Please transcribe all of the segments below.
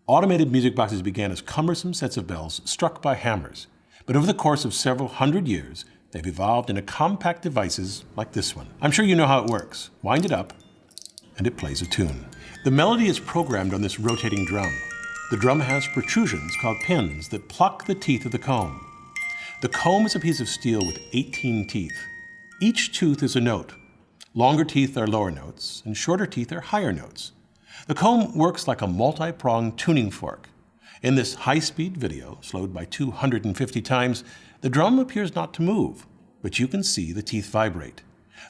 Automated music boxes began as cumbersome sets of bells struck by hammers, but over the course of several hundred years, they've evolved into compact devices like this one. I'm sure you know how it works. Wind it up, and it plays a tune. The melody is programmed on this rotating drum. The drum has protrusions called pins that pluck the teeth of the comb. The comb is a piece of steel with 18 teeth. Each tooth is a note. Longer teeth are lower notes, and shorter teeth are higher notes. The comb works like a multi-pronged tuning fork. In this high-speed video, slowed by 250 times, the drum appears not to move, but you can see the teeth vibrate.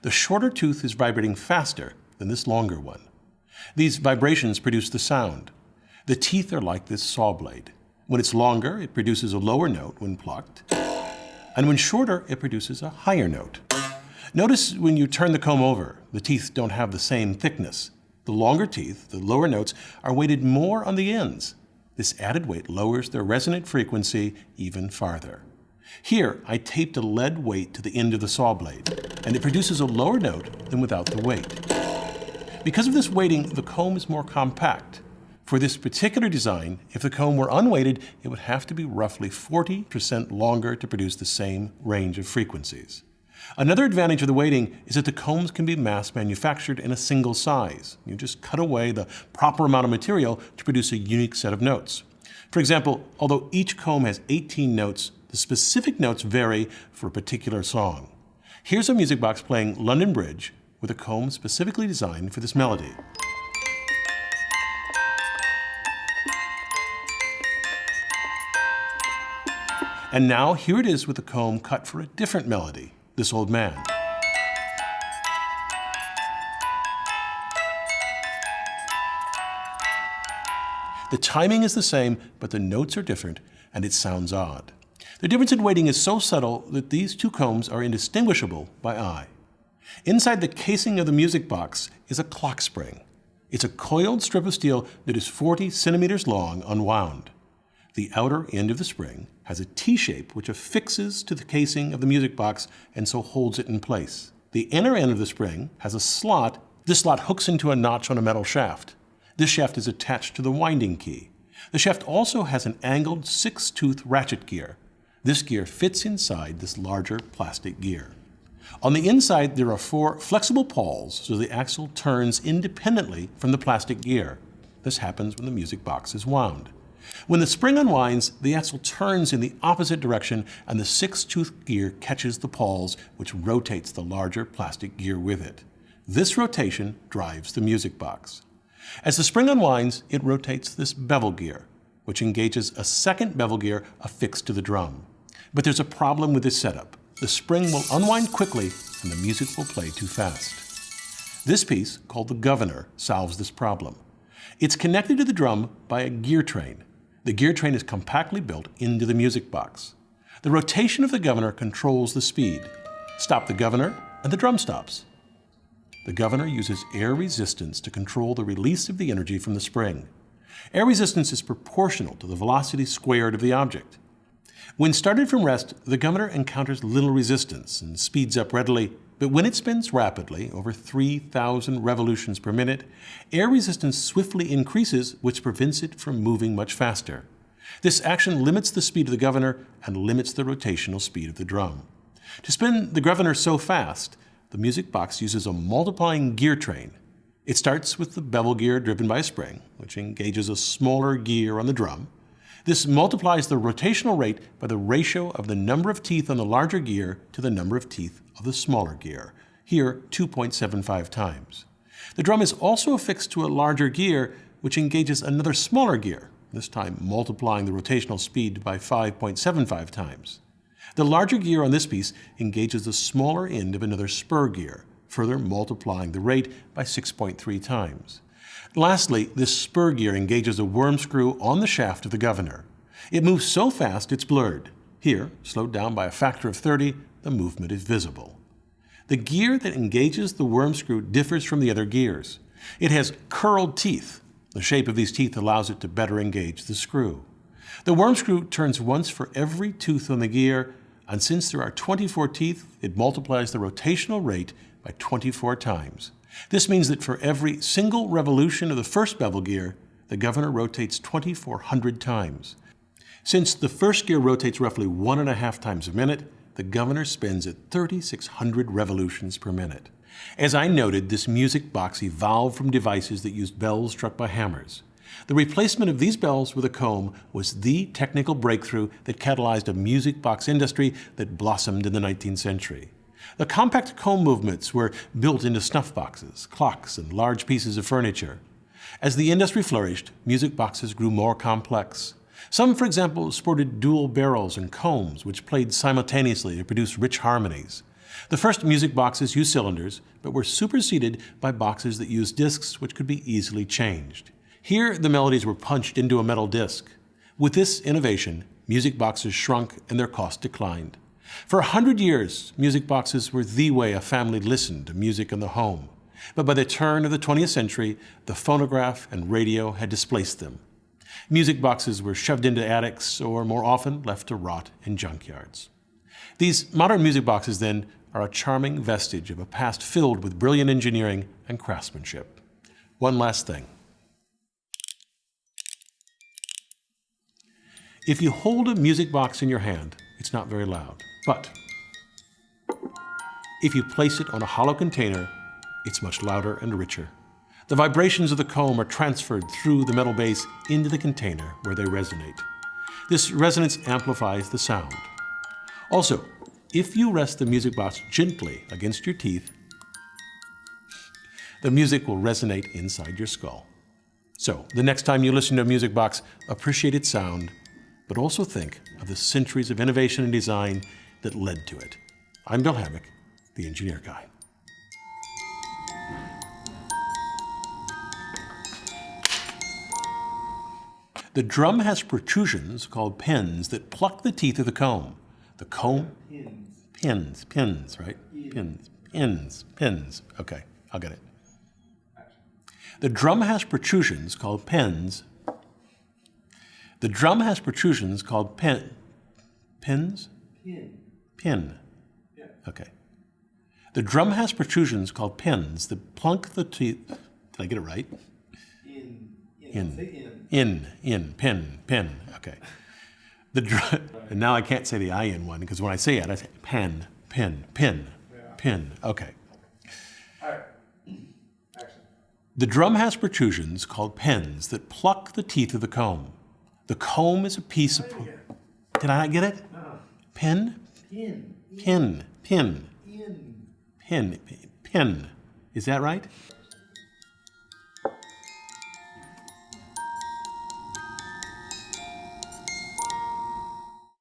The shorter tooth is vibrating faster than this longer one. These vibrations produce the sound. The teeth are like this saw blade. When it's longer, it produces a lower note when plucked, and when shorter, it produces a higher note. Notice when you turn the comb over, the teeth don't have the same thickness. The longer teeth, the lower notes, are weighted more on the ends. This added weight lowers their resonant frequency even farther. Here, I taped a lead weight to the end of the saw blade, and it produces a lower note than without the weight. Because of this weighting, the comb is more compact. For this particular design, if the comb were unweighted, it would have to be roughly 40% longer to produce the same range of frequencies. Another advantage of the weighting is that the combs can be mass manufactured in a single size. You just cut away the proper amount of material to produce a unique set of notes. For example, although each comb has 18 notes, the specific notes vary for a particular song. Here's a music box playing London Bridge with a comb specifically designed for this melody. And now here it is with a comb cut for a different melody, This Old Man. The timing is the same, but the notes are different, and it sounds odd. The difference in weighting is so subtle that these two combs are indistinguishable by eye. Inside the casing of the music box is a clock spring. It's a coiled strip of steel that is 40 centimeters long, unwound. The outer end of the spring has a T-shape which affixes to the casing of the music box and so holds it in place. The inner end of the spring has a slot. This slot hooks into a notch on a metal shaft. This shaft is attached to the winding key. The shaft also has an angled 6-tooth ratchet gear. This gear fits inside this larger plastic gear. On the inside, there are 4 flexible pawls so the axle turns independently from the plastic gear. This happens when the music box is wound. When the spring unwinds, the axle turns in the opposite direction and the 6-tooth gear catches the pawls, which rotates the larger plastic gear with it. This rotation drives the music box. As the spring unwinds, it rotates this bevel gear, which engages a second bevel gear affixed to the drum. But there's a problem with this setup. The spring will unwind quickly and the music will play too fast. This piece, called the governor, solves this problem. It's connected to the drum by a gear train. The gear train is compactly built into the music box. The rotation of the governor controls the speed. Stop the governor and the drum stops. The governor uses air resistance to control the release of the energy from the spring. Air resistance is proportional to the velocity squared of the object. When started from rest, the governor encounters little resistance and speeds up readily, but when it spins rapidly, over 3,000 revolutions per minute, air resistance swiftly increases, which prevents it from moving much faster. This action limits the speed of the governor and limits the rotational speed of the drum. To spin the governor so fast, the music box uses a multiplying gear train. It starts with the bevel gear driven by a spring, which engages a smaller gear on the drum. This multiplies the rotational rate by the ratio of the number of teeth on the larger gear to the number of teeth of the smaller gear, here 2.75 times. The drum is also affixed to a larger gear, which engages another smaller gear, this time multiplying the rotational speed by 5.75 times. The larger gear on this piece engages the smaller end of another spur gear, further multiplying the rate by 6.3 times. Lastly, this spur gear engages a worm screw on the shaft of the governor. It moves so fast it's blurred. Here, slowed down by a factor of 30, the movement is visible. The gear that engages the worm screw differs from the other gears. It has curled teeth. The shape of these teeth allows it to better engage the screw. The worm screw turns once for every tooth on the gear, and since there are 24 teeth, it multiplies the rotational rate by 24 times. This means that for every single revolution of the first bevel gear, the governor rotates 2,400 times. Since the first gear rotates roughly 1.5 times a minute, the governor spins at 3,600 revolutions per minute. As I noted, this music box evolved from devices that used bells struck by hammers. The replacement of these bells with a comb was the technical breakthrough that catalyzed a music box industry that blossomed in the 19th century. The compact comb movements were built into snuff boxes, clocks, and large pieces of furniture. As the industry flourished, music boxes grew more complex. Some, for example, sported dual barrels and combs, which played simultaneously to produce rich harmonies. The first music boxes used cylinders, but were superseded by boxes that used discs, which could be easily changed. Here, the melodies were punched into a metal disc. With this innovation, music boxes shrunk and their cost declined. For 100 years, music boxes were the way a family listened to music in the home. But by the turn of the 20th century, the phonograph and radio had displaced them. Music boxes were shoved into attics or, more often, left to rot in junkyards. These modern music boxes, then, are a charming vestige of a past filled with brilliant engineering and craftsmanship. One last thing. If you hold a music box in your hand, it's not very loud. But if you place it on a hollow container, it's much louder and richer. The vibrations of the comb are transferred through the metal base into the container where they resonate. This resonance amplifies the sound. Also, if you rest the music box gently against your teeth, the music will resonate inside your skull. So, the next time you listen to a music box, appreciate its sound, but also think of the centuries of innovation and design that led to it. I'm Bill Hammack, the Engineer Guy. The drum has protrusions called pins that pluck the teeth of the comb. The comb? Pins, right? Pins. Okay, I'll get it. The drum has protrusions called pins. The drum has protrusions called pins? Pin. Yeah. Okay. The drum has protrusions called pins that plunk the teeth. Did I get it right? Pin. Okay. And now I can't say the in one because when I say it, I say pin. Okay. All right. Action. The drum has protrusions called pins that pluck the teeth of the comb. The comb is a piece of. Did I not get it? No. Pin. Is that right?